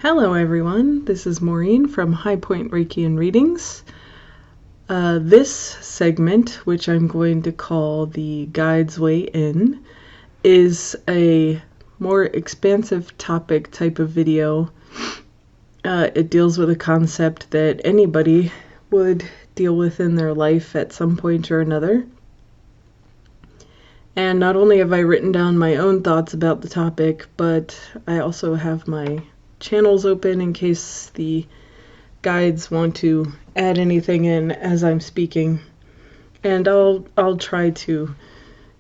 Hello everyone, this is Maureen from High Point Reiki and Readings. This segment, which I'm going to call the Guide's Way In, is a more expansive topic type of video. It deals with a concept that anybody would deal with in their life at some point or another. And not only have I written down my own thoughts about the topic, but I also have my channels open in case the guides want to add anything in as I'm speaking. And I'll try to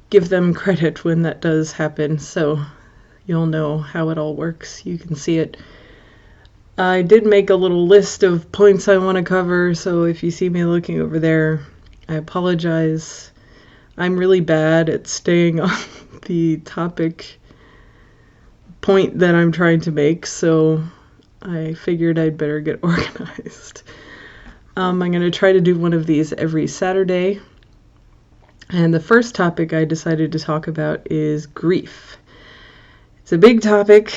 give them credit when that does happen, so you'll know how it all works. You can see it. I did make a little list of points I want to cover, so if you see me looking over there, I apologize. I'm really bad at staying on the topic point that I'm trying to make, so I figured I'd better get organized. I'm going to try to do one of these every Saturday, and the first topic I decided to talk about is grief. It's a big topic,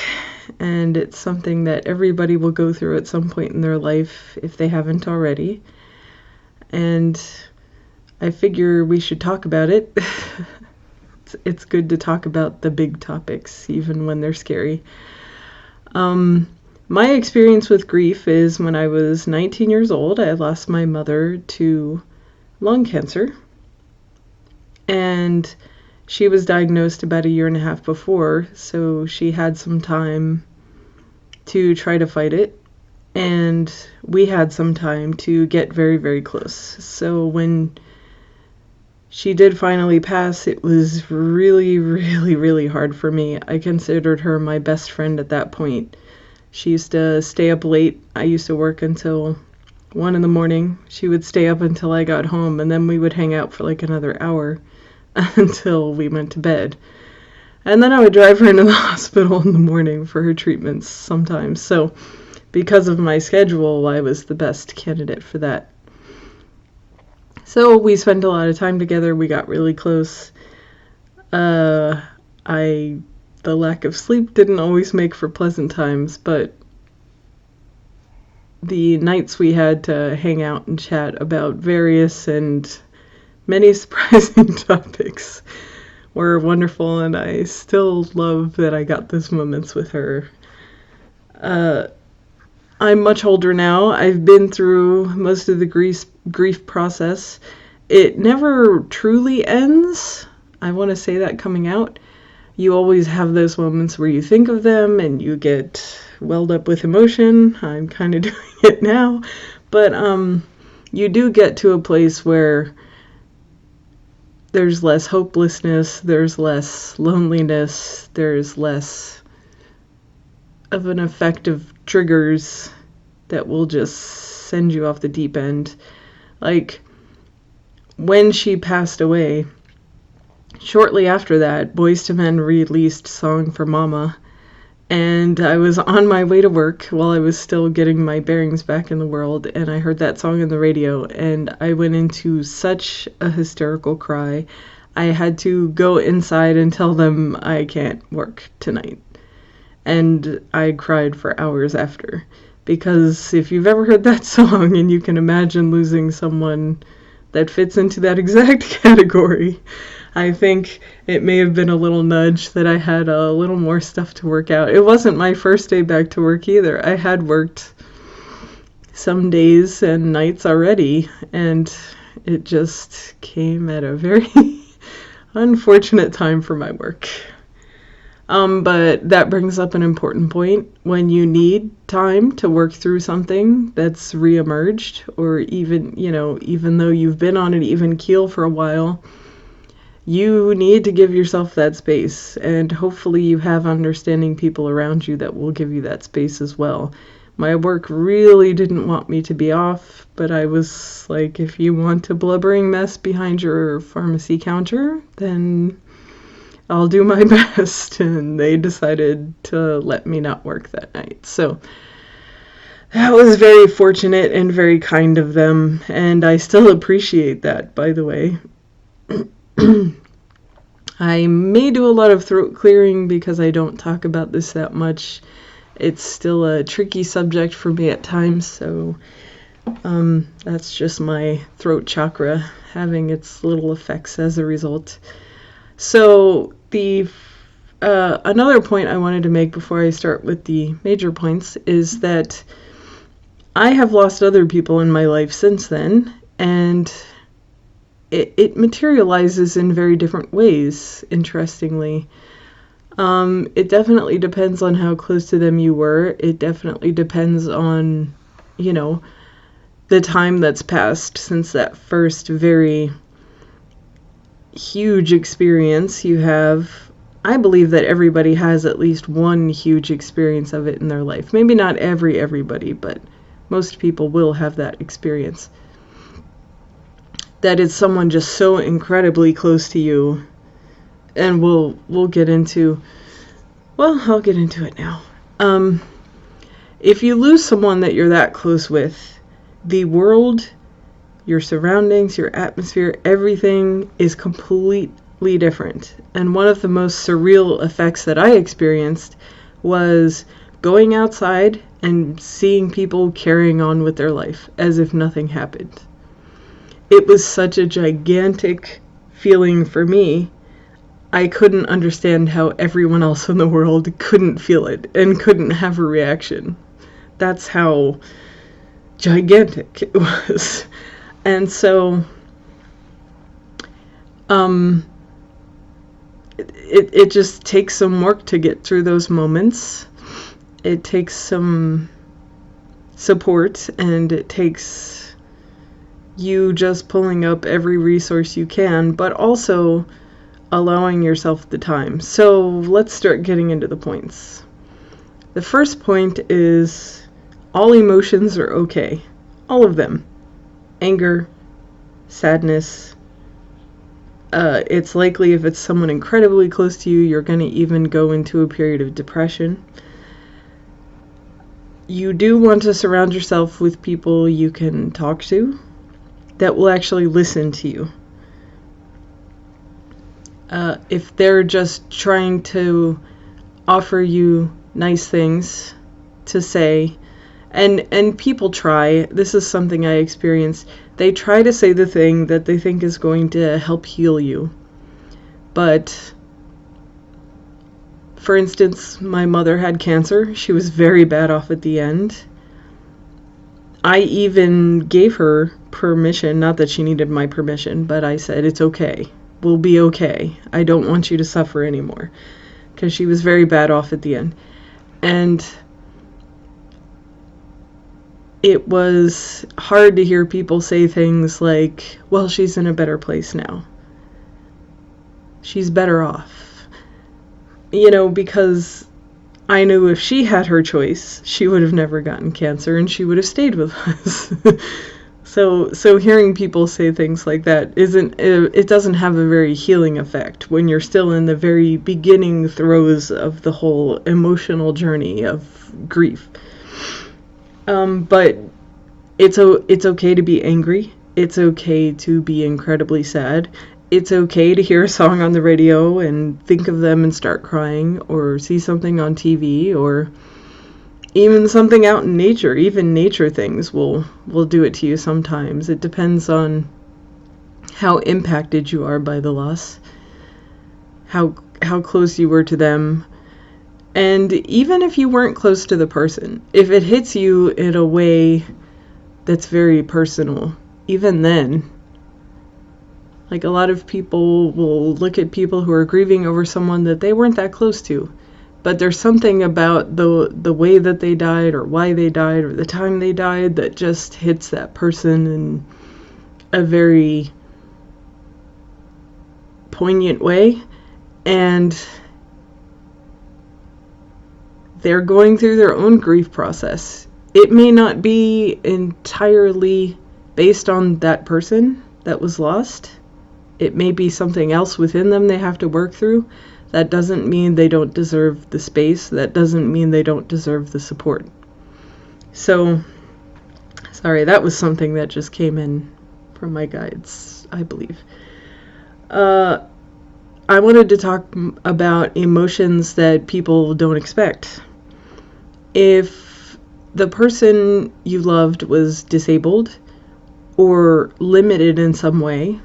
and it's something that everybody will go through at some point in their life if they haven't already, and I figure we should talk about it. It's good to talk about the big topics, even when they're scary. My experience with grief is when I was 19 years old, I lost my mother to lung cancer. And she was diagnosed about 1.5 years before, so she had some time to try to fight it. And we had some time to get very, very close. So when she did finally pass, it was really, really, really hard for me. I considered her my best friend at that point. She used to stay up late. I used to work until 1 a.m. She would stay up until I got home, and then we would hang out for like another hour until we went to bed. And then I would drive her into the hospital in the morning for her treatments sometimes. So because of my schedule, I was the best candidate for that. So we spent a lot of time together. We got really close. The lack of sleep didn't always make for pleasant times, but the nights we had to hang out and chat about various and many surprising topics were wonderful, and I still love that I got those moments with her. I'm much older now. I've been through most of the grief process. It never truly ends. I want to say that coming out. You always have those moments where you think of them and you get welled up with emotion. I'm kind of doing it now. But you do get to a place where there's less hopelessness, there's less loneliness, there's less of an effect of triggers that will just send you off the deep end. Like, when she passed away, shortly after that, Boyz II Men released Song for Mama, and I was on my way to work while I was still getting my bearings back in the world, and I heard that song on the radio, and I went into such a hysterical cry. I had to go inside and tell them I can't work tonight. And I cried for hours after, because if you've ever heard that song and you can imagine losing someone that fits into that exact category, I think it may have been a little nudge that I had a little more stuff to work out. It wasn't my first day back to work either. I had worked some days and nights already, and it just came at a very unfortunate time for my work. But that brings up an important point. When you need time to work through something that's reemerged, or even though you've been on an even keel for a while, you need to give yourself that space, and hopefully you have understanding people around you that will give you that space as well. My work really didn't want me to be off, but I was like, if you want a blubbering mess behind your pharmacy counter, then I'll do my best. And they decided to let me not work that night. So that was very fortunate and very kind of them, and I still appreciate that, by the way. I may do a lot of throat clearing because I don't talk about this that much, It's still a tricky subject for me at times, so that's just my throat chakra having its little effects as a result. So the another point I wanted to make before I start with the major points is that I have lost other people in my life since then, and it materializes in very different ways, interestingly. It definitely depends on how close to them you were. It definitely depends on, the time that's passed since that first very huge experience you have. I believe that everybody has at least one huge experience of it in their life. Maybe not everybody, but most people will have that experience. That is someone just so incredibly close to you. And we'll get into, I'll get into it now. If you lose someone that you're that close with, the world, your surroundings, your atmosphere, everything is completely different. And one of the most surreal effects that I experienced was going outside and seeing people carrying on with their life as if nothing happened. It was such a gigantic feeling for me. I couldn't understand how everyone else in the world couldn't feel it and couldn't have a reaction. That's how gigantic it was. And so, it just takes some work to get through those moments. It takes some support, and it takes you just pulling up every resource you can, but also allowing yourself the time. So let's start getting into the points. The first point is all emotions are okay. All of them. Anger, sadness. It's likely if it's someone incredibly close to you, you're going to even go into a period of depression. You do want to surround yourself with people you can talk to that will actually listen to you. If they're just trying to offer you nice things to say, and people try, this is something I experienced, they try to say the thing that they think is going to help heal you. But, for instance, my mother had cancer. She was very bad off at the end. I even gave her permission, not that she needed my permission, but I said, it's okay. We'll be okay. I don't want you to suffer anymore. Because she was very bad off at the end. And it was hard to hear people say things like, well, she's in a better place now. She's better off. Because I knew if she had her choice, she would have never gotten cancer and she would have stayed with us. So hearing people say things like that it doesn't have a very healing effect when you're still in the very beginning throes of the whole emotional journey of grief. But it's okay to be angry. It's okay to be incredibly sad. It's okay to hear a song on the radio and think of them and start crying, or see something on TV, or even something out in nature. Even nature things will do it to you sometimes. It depends on how impacted you are by the loss, how close you were to them. And even if you weren't close to the person, if it hits you in a way that's very personal, even then, like a lot of people will look at people who are grieving over someone that they weren't that close to. But there's something about the way that they died, or why they died, or the time they died, that just hits that person in a very poignant way. And they're going through their own grief process. It may not be entirely based on that person that was lost. It may be something else within them they have to work through. That doesn't mean they don't deserve the space. That doesn't mean they don't deserve the support. So, sorry, that was something that just came in from my guides, I believe. I wanted to talk about emotions that people don't expect. If the person you loved was disabled or limited in some way,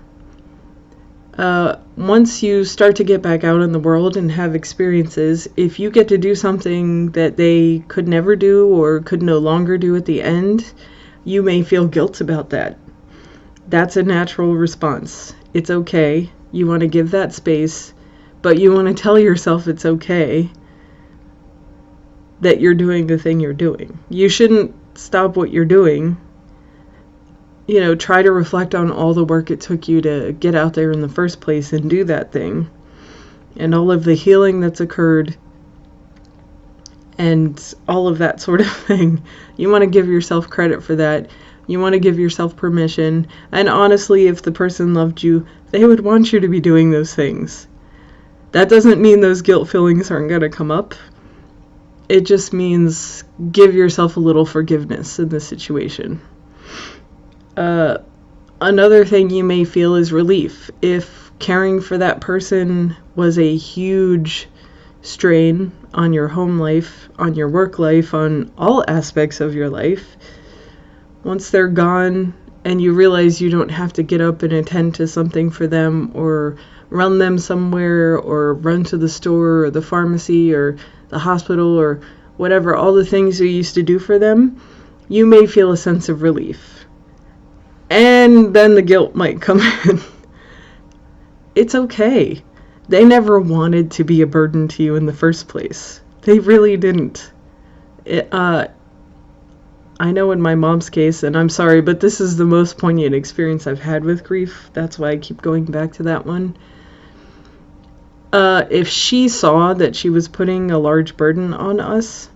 once you start to get back out in the world and have experiences, if you get to do something that they could never do or could no longer do at the end, you may feel guilt about that. That's a natural response. It's okay. You want to give that space, but you want to tell yourself it's okay that you're doing the thing you're doing. You shouldn't stop what you're doing. You know, try to reflect on all the work it took you to get out there in the first place and do that thing, and all of the healing that's occurred, and all of that sort of thing. You want to give yourself credit for that. You want to give yourself permission. And honestly, if the person loved you, they would want you to be doing those things. That doesn't mean those guilt feelings aren't going to come up. It just means give yourself a little forgiveness in the situation. Another thing you may feel is relief. If caring for that person was a huge strain on your home life, on your work life, on all aspects of your life, once they're gone and you realize you don't have to get up and attend to something for them or run them somewhere or run to the store or the pharmacy or the hospital or whatever, all the things you used to do for them, you may feel a sense of relief. And then the guilt might come in. It's okay. They never wanted to be a burden to you in the first place. They really didn't. I know in my mom's case, and I'm sorry, but this is the most poignant experience I've had with grief. That's why I keep going back to that one. If she saw that she was putting a large burden on us,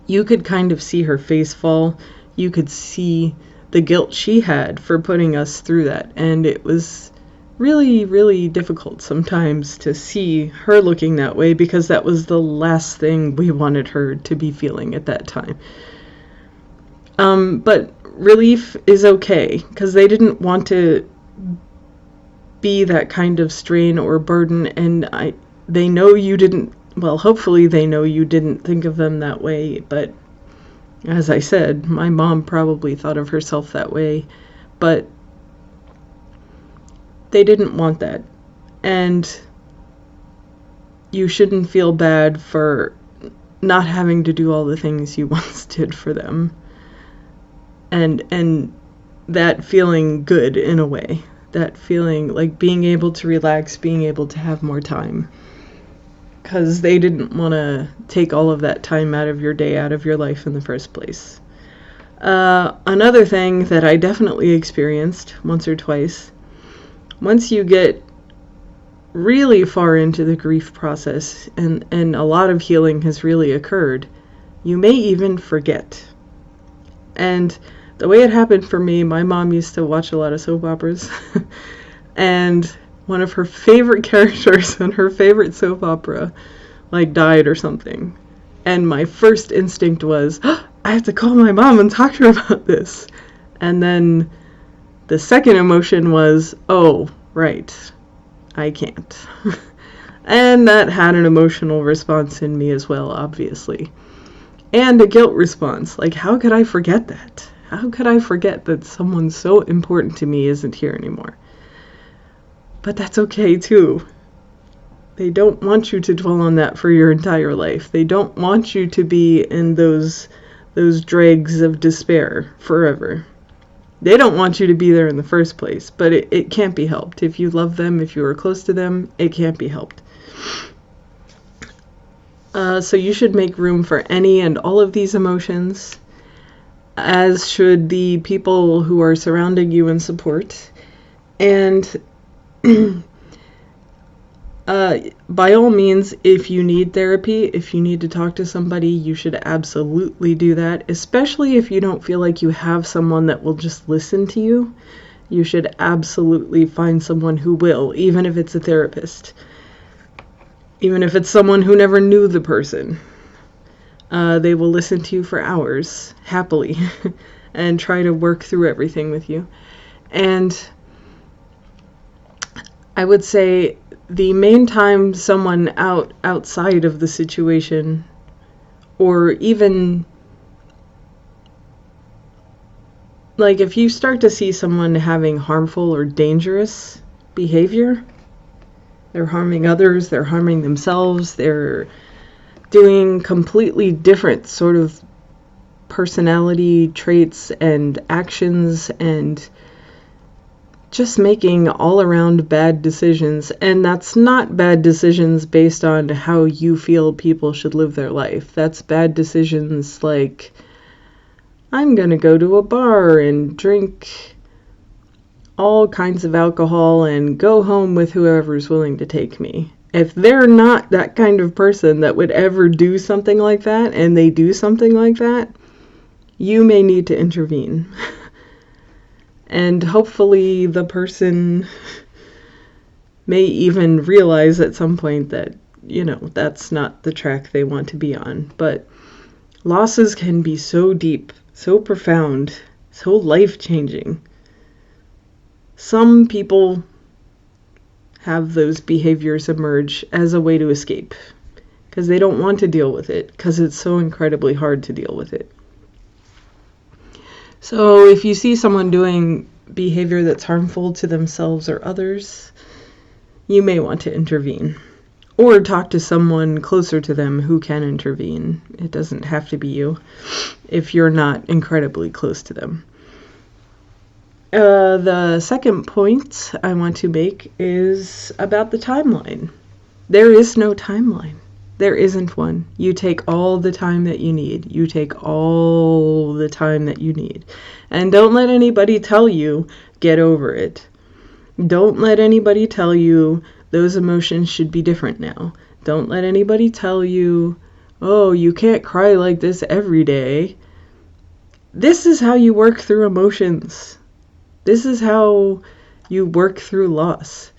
you could kind of see her face fall. You could see the guilt she had for putting us through that. And it was really, really difficult sometimes to see her looking that way, because that was the last thing we wanted her to be feeling at that time. But relief is okay, because they didn't want to be that kind of strain or burden, and they know you didn't, well, hopefully they know you didn't think of them that way, but as I said, my mom probably thought of herself that way, but they didn't want that. And you shouldn't feel bad for not having to do all the things you once did for them. And that feeling good in a way. That feeling like being able to relax, being able to have more time. Because they didn't want to take all of that time out of your day, out of your life in the first place. Another thing that I definitely experienced once or twice, once you get really far into the grief process and a lot of healing has really occurred, you may even forget. And the way it happened for me, my mom used to watch a lot of soap operas, and one of her favorite characters in her favorite soap opera, died or something. And my first instinct was, oh, I have to call my mom and talk to her about this. And then the second emotion was, oh, right, I can't. And that had an emotional response in me as well, obviously. And a guilt response. How could I forget that? How could I forget that someone so important to me isn't here anymore? But that's okay, too. They don't want you to dwell on that for your entire life. They don't want you to be in those dregs of despair forever. They don't want you to be there in the first place, but it can't be helped. If you love them, if you are close to them, it can't be helped. So you should make room for any and all of these emotions, as should the people who are surrounding you in support. And by all means, if you need therapy, if you need to talk to somebody, you should absolutely do that, especially if you don't feel like you have someone that will just listen to you. You should absolutely find someone who will, even if it's a therapist. Even if it's someone who never knew the person. They will listen to you for hours, happily, and try to work through everything with you. And I would say the main time someone outside of the situation, or even like if you start to see someone having harmful or dangerous behavior, they're harming others, they're harming themselves, they're doing completely different sort of personality traits and actions and just making all around bad decisions. And that's not bad decisions based on how you feel people should live their life. That's bad decisions like, I'm gonna go to a bar and drink all kinds of alcohol and go home with whoever's willing to take me. If they're not that kind of person that would ever do something like that, and they do something like that, you may need to intervene. And hopefully the person may even realize at some point that, that's not the track they want to be on. But losses can be so deep, so profound, so life-changing. Some people have those behaviors emerge as a way to escape because they don't want to deal with it because it's so incredibly hard to deal with it. So if you see someone doing behavior that's harmful to themselves or others, you may want to intervene or talk to someone closer to them who can intervene. It doesn't have to be you if you're not incredibly close to them. The second point I want to make is about the timeline. There is no timeline. There isn't one. You take all the time that you need. You take all the time that you need. And don't let anybody tell you, get over it. Don't let anybody tell you those emotions should be different now. Don't let anybody tell you, oh, you can't cry like this every day. This is how you work through emotions. This is how you work through loss.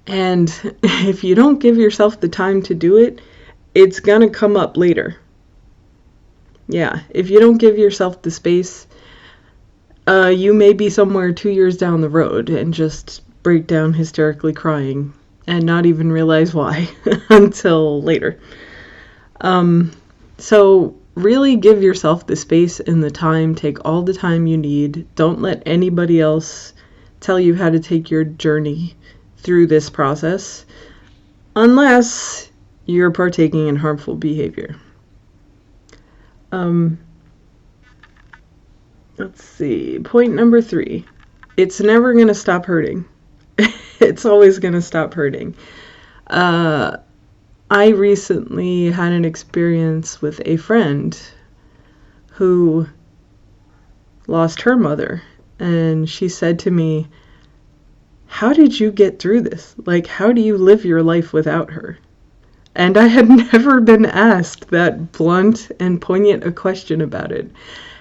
And if you don't give yourself the time to do it, it's gonna come up later. Yeah, if you don't give yourself the space, you may be somewhere 2 years down the road and just break down hysterically crying and not even realize why until later. So really give yourself the space and the time. Take all the time you need. Don't let anybody else tell you how to take your journey through this process unless you're partaking in harmful behavior. Let's see. Point number 3. It's never going to stop hurting. It's always going to stop hurting. I recently had an experience with a friend who lost her mother, and she said to me, how did you get through this? Like, how do you live your life without her? And I had never been asked that blunt and poignant a question about it.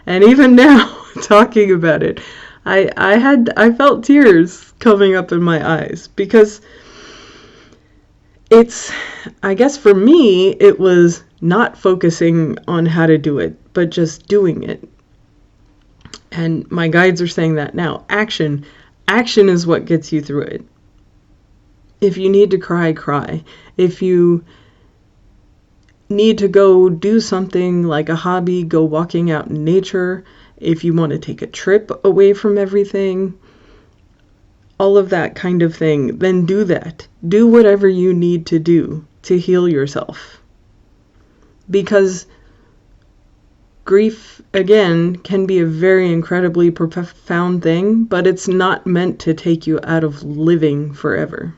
And even now, talking about it, I felt tears coming up in my eyes because I guess for me, it was not focusing on how to do it, but just doing it. And my guides are saying that now. Action is what gets you through it. If you need to cry, cry. If you need to go do something like a hobby, go walking out in nature. If you want to take a trip away from everything, all of that kind of thing, then do that. Do whatever you need to do to heal yourself. Because grief, again, can be a very incredibly profound thing, but it's not meant to take you out of living forever.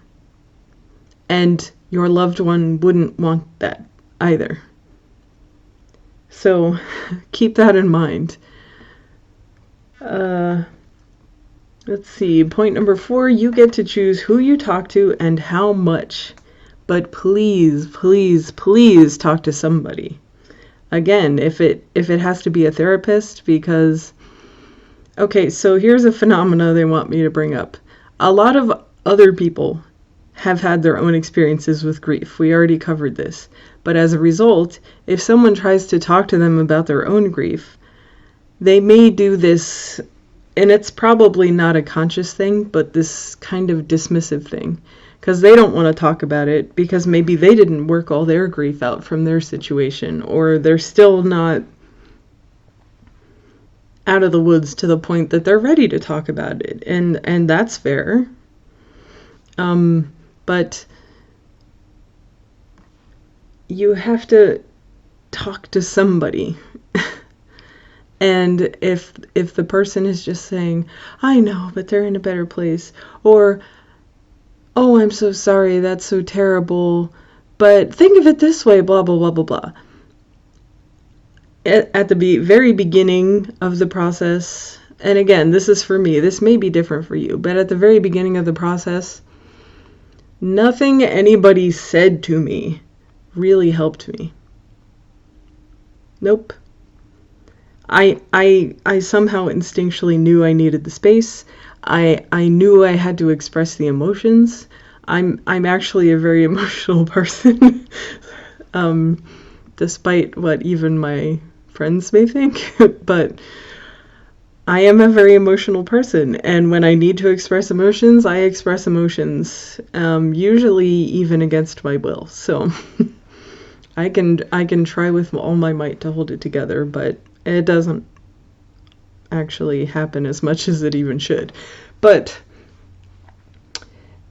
And your loved one wouldn't want that either. So keep that in mind. Let's see. Point number 4, you get to choose who you talk to and how much. But please, please, please talk to somebody. Again, if it has to be a therapist, because, okay, so here's a phenomena they want me to bring up. A lot of other people have had their own experiences with grief. We already covered this. But as a result, if someone tries to talk to them about their own grief, they may do this, and it's probably not a conscious thing, but this kind of dismissive thing. because they don't want to talk about it, because maybe they didn't work all their grief out from their situation, or they're still not out of the woods to the point that they're ready to talk about it. And that's fair. But you have to talk to somebody. And if the person is just saying, I know, but they're in a better place, or, oh, I'm so sorry, that's so terrible, but think of it this way, blah, blah, blah, blah, blah. At the very beginning of the process, and again, this is for me, this may be different for you, but at the very beginning of the process, nothing anybody said to me really helped me. Nope. I somehow instinctually knew I needed the space. I knew I had to express the emotions. I'm actually a very emotional person, despite what even my friends may think, but I am a very emotional person, and when I need to express emotions, I express emotions, usually even against my will. So I can try with all my might to hold it together, but it doesn't actually happen as much as it even should. But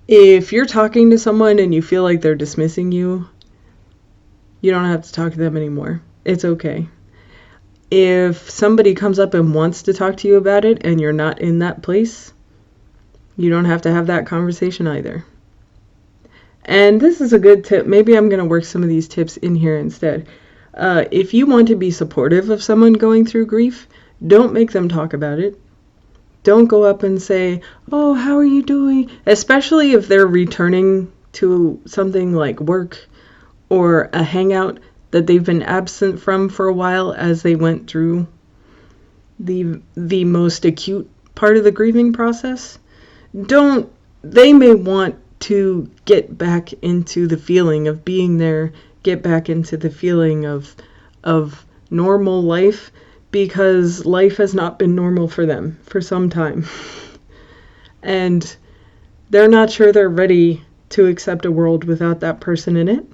if you're talking to someone and you feel like they're dismissing you, you don't have to talk to them anymore. It's okay. If somebody comes up and wants to talk to you about it and you're not in that place, you don't have to have that conversation either. And this is a good tip. Maybe I'm going to work some of these tips in here instead. If you want to be supportive of someone going through grief, don't make them talk about it. Don't go up and say, oh, how are you doing? Especially if they're returning to something like work or a hangout that they've been absent from for a while as they went through the most acute part of the grieving process. They may want to get back into the feeling of being there, get back into the feeling of normal life, because life has not been normal for them for some time. And they're not sure they're ready to accept a world without that person in it.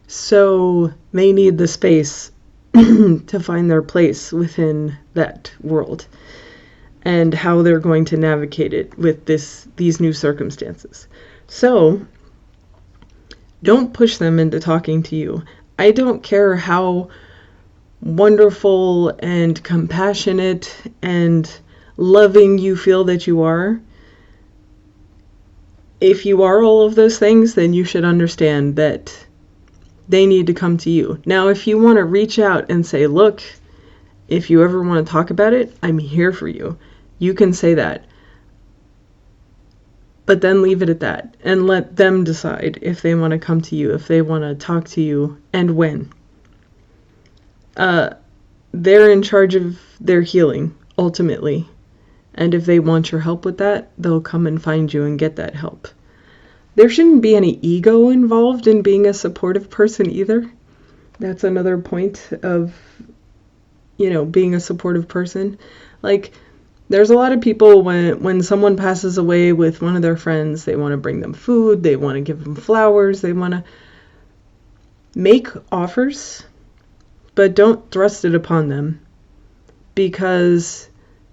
So they need the space to find their place within that world and how they're going to navigate it with these new circumstances. So don't push them into talking to you. I don't care how wonderful and compassionate and loving you feel that you are. If you are all of those things, then you should understand that they need to come to you. Now, if you want to reach out and say, look, if you ever want to talk about it, I'm here for you. You can say that. But then leave it at that and let them decide if they want to come to you, if they want to talk to you, and when. They're in charge of their healing, ultimately. And if they want your help with that, they'll come and find you and get that help. There shouldn't be any ego involved in being a supportive person either. That's another point of, being a supportive person. Like, there's a lot of people when someone passes away with one of their friends, they want to bring them food, they want to give them flowers, they want to make offers, but don't thrust it upon them, because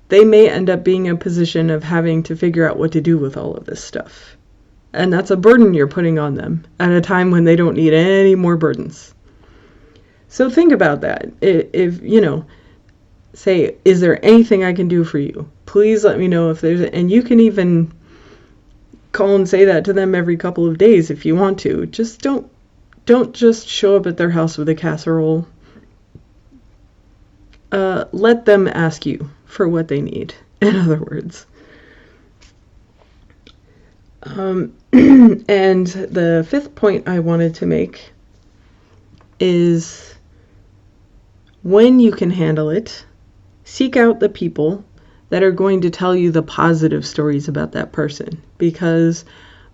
they may end up being in a position of having to figure out what to do with all of this stuff. And that's a burden you're putting on them at a time when they don't need any more burdens. So think about that. If, say, is there anything I can do for you? Please let me know if there's, and you can even call and say that to them every couple of days if you want to. Just don't just show up at their house with a casserole. Let them ask you for what they need, in other words. And the fifth point I wanted to make is, when you can handle it, seek out the people that are going to tell you the positive stories about that person. Because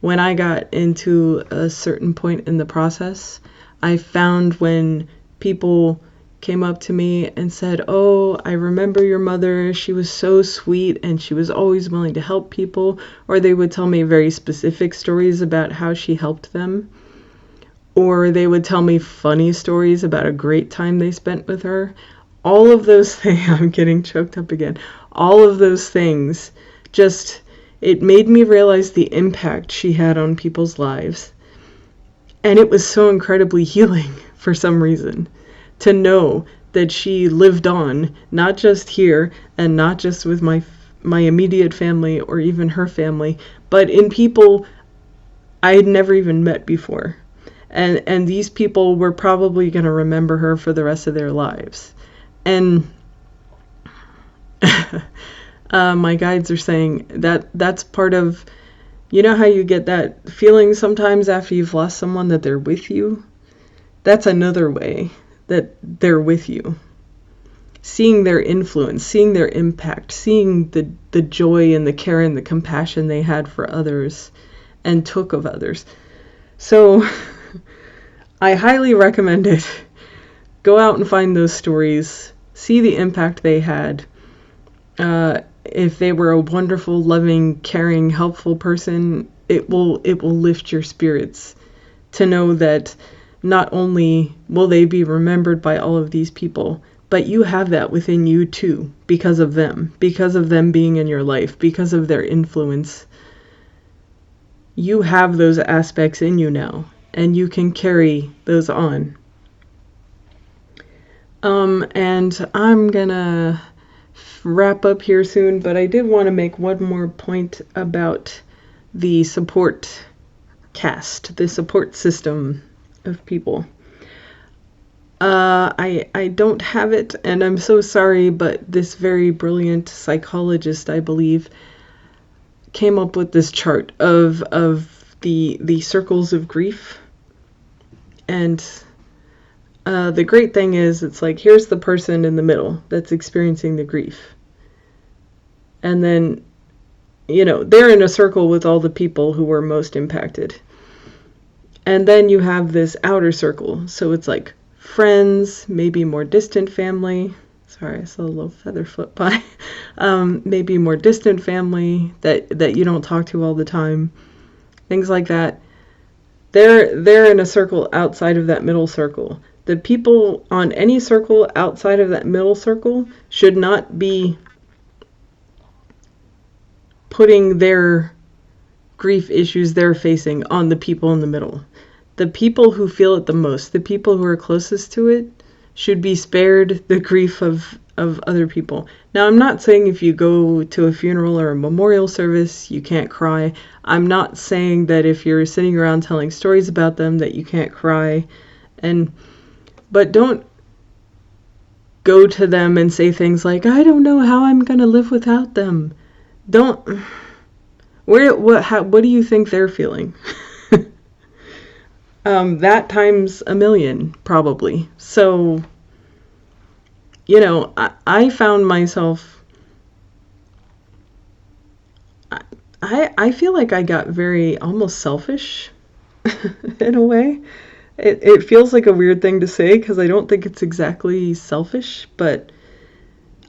when I got into a certain point in the process, I found when people came up to me and said, "Oh, I remember your mother. She was so sweet and she was always willing to help people." Or they would tell me very specific stories about how she helped them. Or they would tell me funny stories about a great time they spent with her. All of those things, I'm getting choked up again. All of those things just, it made me realize the impact she had on people's lives. And it was so incredibly healing for some reason to know that she lived on, not just here and not just with my immediate family or even her family, but in people I had never even met before. And these people were probably going to remember her for the rest of their lives. And my guides are saying that that's part of, you know how you get that feeling sometimes after you've lost someone that they're with you? That's another way that they're with you. Seeing their influence, seeing their impact, seeing the joy and the care and the compassion they had for others and took of others. So I highly recommend it. Go out and find those stories. See the impact they had. If they were a wonderful, loving, caring, helpful person, it will lift your spirits to know that not only will they be remembered by all of these people, but you have that within you too, because of them being in your life, because of their influence. You have those aspects in you now, and you can carry those on. And I'm gonna wrap up here soon, but I did want to make one more point about the support cast, the support system of people. I don't have it, and I'm so sorry, but this very brilliant psychologist, I believe, came up with this chart of the circles of grief. And the great thing is, it's like, here's the person in the middle that's experiencing the grief. And then, they're in a circle with all the people who were most impacted. And then you have this outer circle. So it's like friends, maybe more distant family. Sorry, I saw a little feather flip by. Maybe more distant family that you don't talk to all the time. Things like that. They're in a circle outside of that middle circle. The people on any circle outside of that middle circle should not be putting their grief issues they're facing on the people in the middle. The people who feel it the most, the people who are closest to it, should be spared the grief of other people. Now, I'm not saying if you go to a funeral or a memorial service, you can't cry. I'm not saying that if you're sitting around telling stories about them that you can't cry. But don't go to them and say things like, "I don't know how I'm going to live without them." Don't. What do you think they're feeling? That times a million, probably. So, I found myself, I feel like I got very almost selfish in a way. It feels like a weird thing to say because I don't think it's exactly selfish, but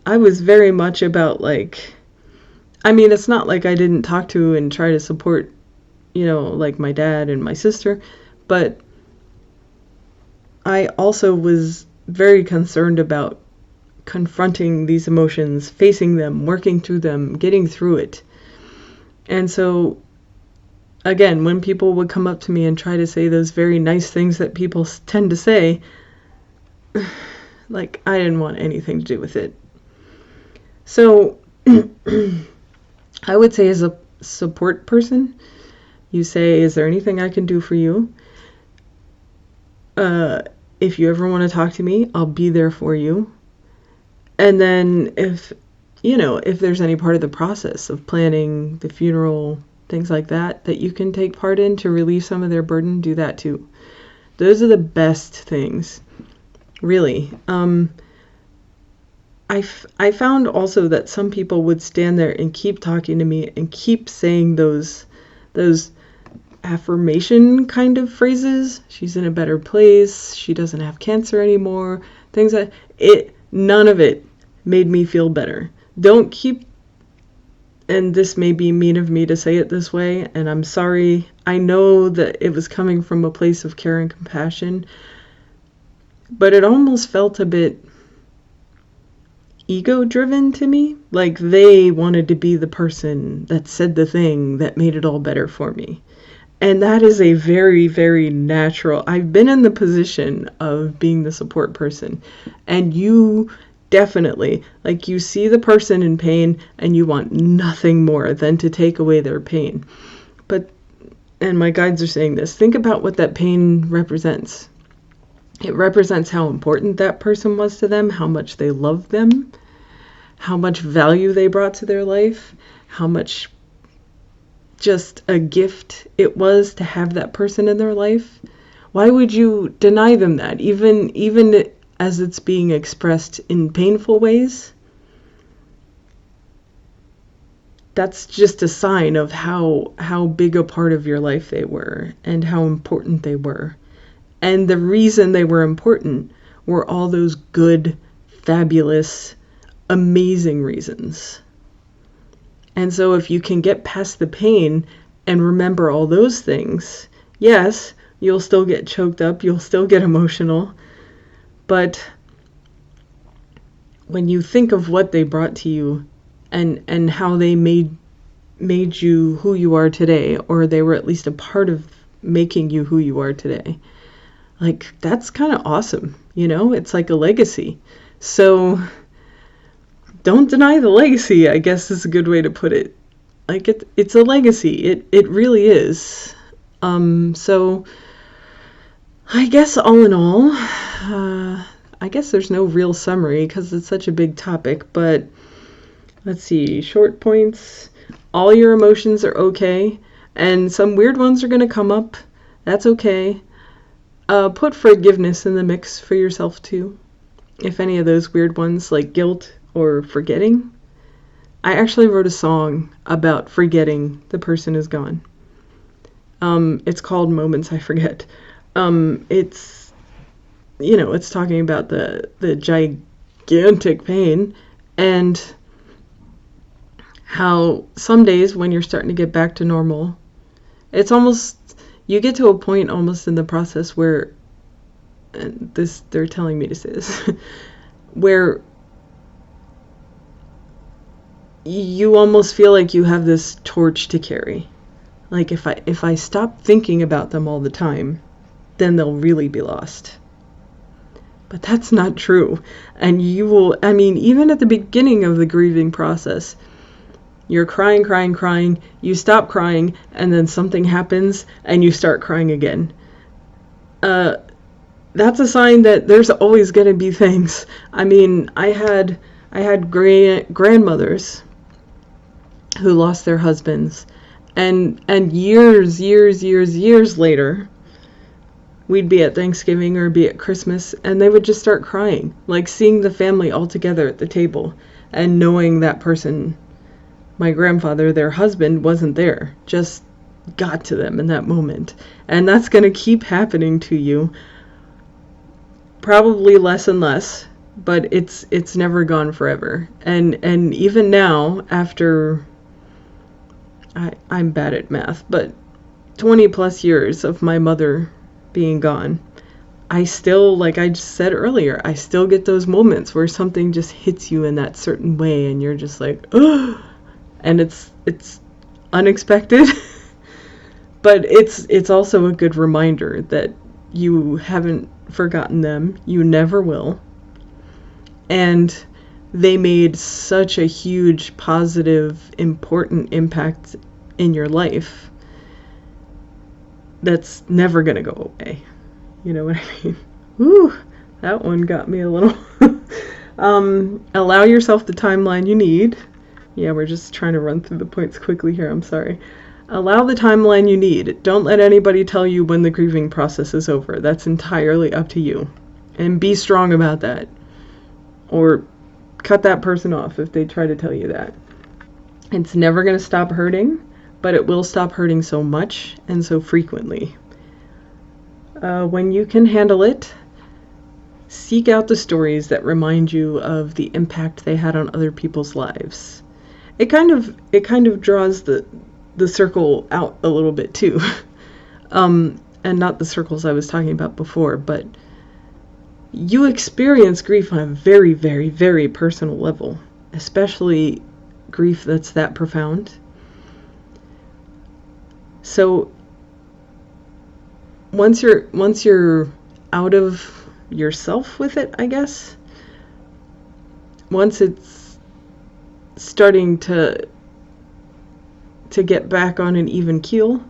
I was very much about it's not like I didn't talk to and try to support, like my dad and my sister, but I also was very concerned about confronting these emotions, facing them, working through them, getting through it. And so, again, when people would come up to me and try to say those very nice things that people tend to say, I didn't want anything to do with it. So, I would say as a support person, you say, "Is there anything I can do for you? If you ever want to talk to me, I'll be there for you." And then if there's any part of the process of planning the funeral, things like that you can take part in to relieve some of their burden, do that too. Those are the best things, really. I found also that some people would stand there and keep talking to me and keep saying those affirmation kind of phrases. She's in a better place. She doesn't have cancer anymore. None of it made me feel better. Don't keep, and this may be mean of me to say it this way, and I'm sorry. I know that it was coming from a place of care and compassion, but it almost felt a bit ego-driven to me. Like they wanted to be the person that said the thing that made it all better for me. And that is a very, very natural. I've been in the position of being the support person, and you definitely, like, you see the person in pain and you want nothing more than to take away their pain. But, and my guides are saying this, think about what that pain represents. It represents how important that person was to them, how much they loved them, how much value they brought to their life, how much just a gift it was to have that person in their life. Why would you deny them that, even as it's being expressed in painful ways? That's just a sign of how big a part of your life they were and how important they were. And the reason they were important were all those good, fabulous, amazing reasons. And so if you can get past the pain and remember all those things, yes, you'll still get choked up, you'll still get emotional, but when you think of what they brought to you and how they made you who you are today, or they were at least a part of making you who you are today, like, that's kind of awesome, you know? It's like a legacy. So don't deny the legacy, I guess is a good way to put it. Like, it's a legacy. It really is. So I guess all in all, I guess there's no real summary because it's such a big topic, but let's see, short points. All your emotions are okay, and some weird ones are going to come up. That's okay. Put forgiveness in the mix for yourself too. If any of those weird ones like guilt or forgetting. I actually wrote a song about forgetting the person is gone. It's called Moments I Forget. It's, you know, it's talking about the gigantic pain and how some days when you're starting to get back to normal, it's almost, you get to a point almost in the process where, and this, they're telling me to say this, where you almost feel like you have this torch to carry. Like if I stop thinking about them all the time, then they'll really be lost. But that's not true. And you will, I mean, even at the beginning of the grieving process, you're crying, you stop crying, and then something happens and you start crying again. That's a sign that there's always going to be things. I mean, I had grandmothers who lost their husbands, and years later, we'd be at Thanksgiving or be at Christmas, and they would just start crying, like seeing the family all together at the table, and knowing that person, my grandfather, their husband, wasn't there, just got to them in that moment. And that's going to keep happening to you, probably less and less, but it's never gone forever. And even now, after, I'm bad at math, but 20 plus years of my mother being gone, I still, like I just said earlier, I still get those moments where something just hits you in that certain way and you're just like, oh, and it's unexpected, but it's also a good reminder that you haven't forgotten them, you never will, and they made such a huge, positive, important impact in your life that's never gonna go away. You know what I mean? Woo, that one got me a little. Allow yourself the timeline you need. Yeah, we're just trying to run through the points quickly here, I'm sorry. Allow the timeline you need. Don't let anybody tell you when the grieving process is over. That's entirely up to you. And be strong about that. Or cut that person off if they try to tell you that. It's never going to stop hurting, but it will stop hurting so much and so frequently. When you can handle it, Seek out the stories that remind you of the impact they had on other people's lives. It kind of draws the circle out a little bit too. And not the circles I was talking about before, but you experience grief on a very, very, very personal level, especially grief that's that profound. So once you're out of yourself with it, I guess, once it's starting to get back on an even keel,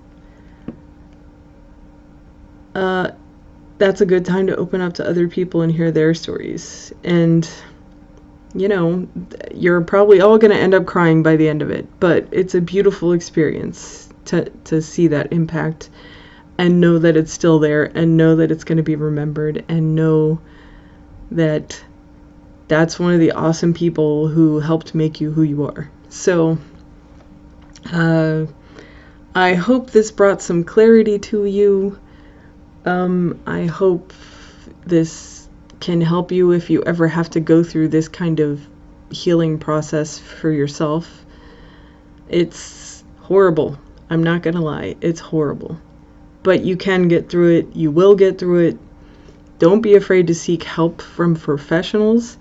that's a good time to open up to other people and hear their stories. And you're probably all going to end up crying by the end of it, but it's a beautiful experience to see that impact and know that it's still there and know that it's going to be remembered and know that that's one of the awesome people who helped make you who you are. So I hope this brought some clarity to you. I hope this can help you if you ever have to go through this kind of healing process for yourself. It's horrible. I'm not gonna lie. It's horrible. But you can get through it. You will get through it. Don't be afraid to seek help from professionals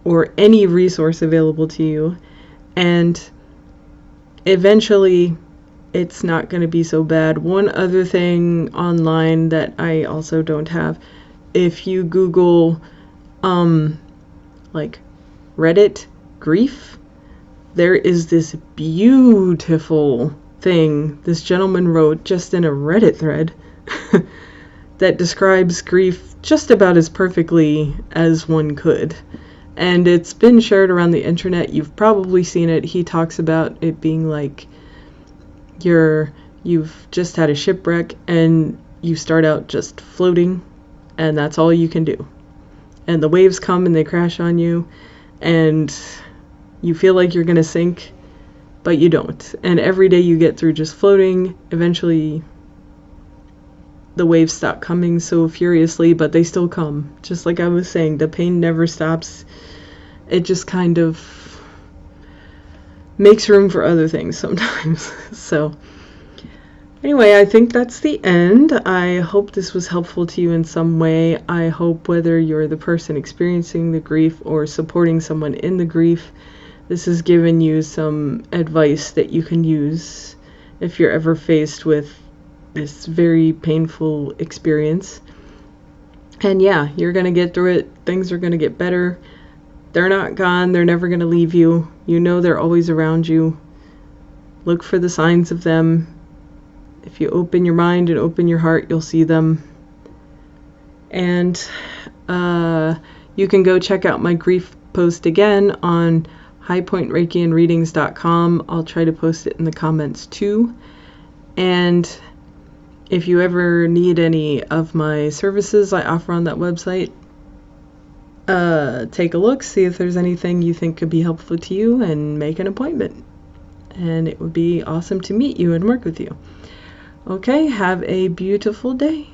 or any resource available to you. And eventually, it's not going to be so bad. One other thing online that I also don't have, if you Google like Reddit grief, there is this beautiful thing this gentleman wrote just in a Reddit thread that describes grief just about as perfectly as one could. And it's been shared around the internet. You've probably seen it. He talks about it being like you've just had a shipwreck and you start out just floating, and that's all you can do. And the waves come and they crash on you, and you feel like you're gonna sink, but you don't. And every day you get through just floating, eventually the waves stop coming so furiously, but they still come. Just like I was saying, the pain never stops. It just kind of makes room for other things sometimes. So anyway, I think that's the end. I hope this was helpful to you in some way. I hope whether you're the person experiencing the grief or supporting someone in the grief, this has given you some advice that you can use if you're ever faced with this very painful experience. And yeah, you're going to get through it. Things are going to get better. They're not gone. They're never going to leave you. You know they're always around you. Look for the signs of them. If you open your mind and open your heart, you'll see them. And you can go check out my grief post again on highpointreikiandreadings.com. I'll try to post it in the comments too. And if you ever need any of my services I offer on that website, take a look, see if there's anything you think could be helpful to you, and make an appointment. And it would be awesome to meet you and work with you. Okay, have a beautiful day.